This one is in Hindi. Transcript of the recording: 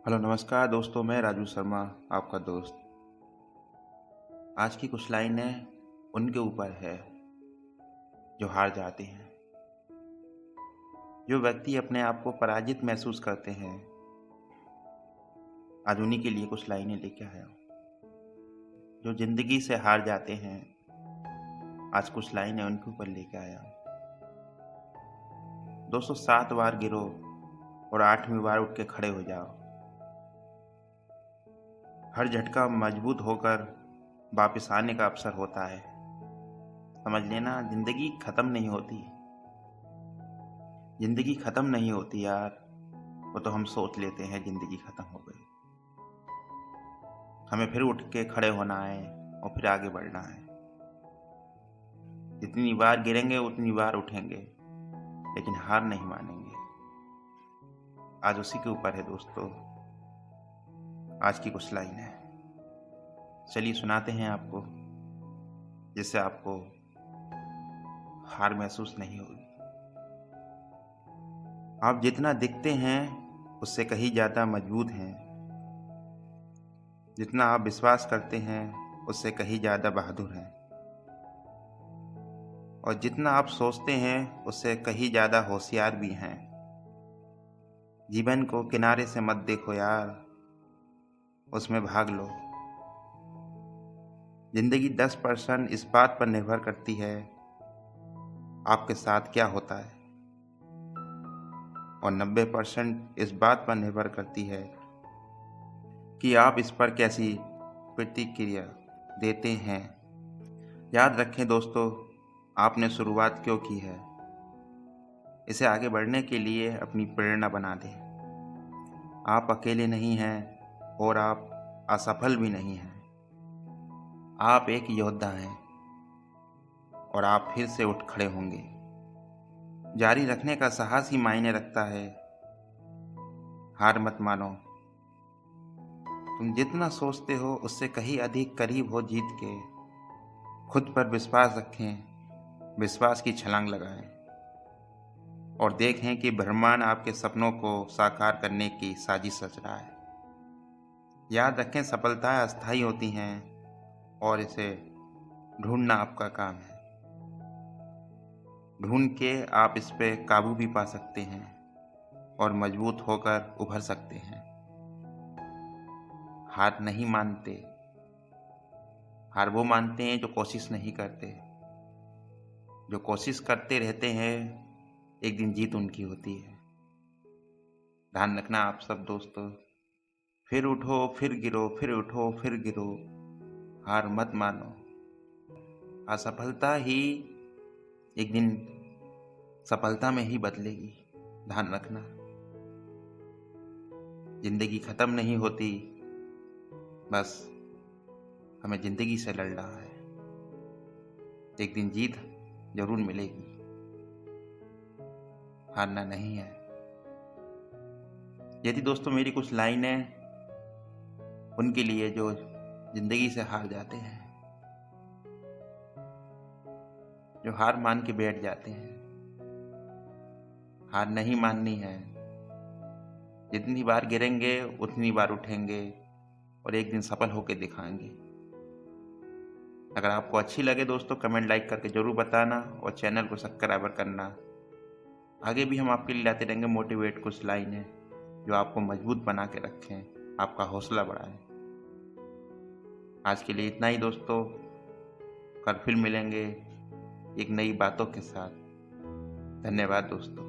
हेलो नमस्कार दोस्तों, मैं राजू शर्मा आपका दोस्त। आज की कुछ लाइनें उनके ऊपर है जो हार जाते हैं। जो व्यक्ति अपने आप को पराजित महसूस करते हैं, आज उन्हीं के लिए कुछ लाइनें लेके आया हूँ। जो जिंदगी से हार जाते हैं, आज कुछ लाइनें उनके ऊपर लेके आया हूँ। दोस्तों, 7 बार गिरो और 8वीं बार उठ के खड़े हो जाओ। हर झटका मजबूत होकर वापस आने का अवसर होता है। समझ लेना, जिंदगी खत्म नहीं होती। जिंदगी खत्म नहीं होती यार। वो तो हम सोच लेते हैं जिंदगी खत्म हो गई। हमें फिर उठ के खड़े होना है और फिर आगे बढ़ना है। जितनी बार गिरेंगे उतनी बार उठेंगे, लेकिन हार नहीं मानेंगे। आज उसी के ऊपर है दोस्तों आज की कुछ लाइन है। चलिए सुनाते हैं आपको, जिससे आपको हार महसूस नहीं होगी। आप जितना दिखते हैं उससे कहीं ज़्यादा मजबूत हैं। जितना आप विश्वास करते हैं उससे कहीं ज़्यादा बहादुर हैं। और जितना आप सोचते हैं उससे कहीं ज़्यादा होशियार भी हैं। जीवन को किनारे से मत देखो यार, उसमें भाग लो। जिंदगी 10% इस बात पर निर्भर करती है आपके साथ क्या होता है, और 90% इस बात पर निर्भर करती है कि आप इस पर कैसी प्रतिक्रिया देते हैं। याद रखें दोस्तों, आपने शुरुआत क्यों की है, इसे आगे बढ़ने के लिए अपनी प्रेरणा बना दें। आप अकेले नहीं हैं और आप असफल भी नहीं हैं। आप एक योद्धा हैं और आप फिर से उठ खड़े होंगे। जारी रखने का साहस ही मायने रखता है। हार मत मानो। तुम जितना सोचते हो उससे कहीं अधिक करीब हो जीत के। खुद पर विश्वास रखें, विश्वास की छलांग लगाएं और देखें कि ब्रह्मांड आपके सपनों को साकार करने की साजिश रच रहा है। याद रखें, सफलताएं अस्थायी होती हैं और इसे ढूंढना आपका काम है। ढूंढ के आप इस पे काबू भी पा सकते हैं और मजबूत होकर उभर सकते हैं। हार नहीं मानते। हार वो मानते हैं जो कोशिश नहीं करते। जो कोशिश करते रहते हैं, एक दिन जीत उनकी होती है। ध्यान रखना आप सब दोस्तों। फिर उठो फिर गिरो, फिर उठो फिर गिरो। हार मत मानो। असफलता ही एक दिन सफलता में ही बदलेगी। ध्यान रखना, जिंदगी खत्म नहीं होती, बस हमें जिंदगी से लड़ना है। एक दिन जीत जरूर मिलेगी, हारना नहीं है। यदि दोस्तों मेरी कुछ लाइनें उनके लिए जो जिंदगी से हार जाते हैं, जो हार मान के बैठ जाते हैं। हार नहीं माननी है। जितनी बार गिरेंगे उतनी बार उठेंगे और एक दिन सफल होकर दिखाएंगे। अगर आपको अच्छी लगे दोस्तों, कमेंट लाइक करके जरूर बताना और चैनल को सब्सक्राइब करना। आगे भी हम आपके लिए लाते रहेंगे मोटिवेट कुछ लाइनें जो आपको मजबूत बना के रखें, आपका हौसला बढ़ाएं। आज के लिए इतना ही दोस्तों। कल फिर मिलेंगे एक नई बातों के साथ। धन्यवाद दोस्तों।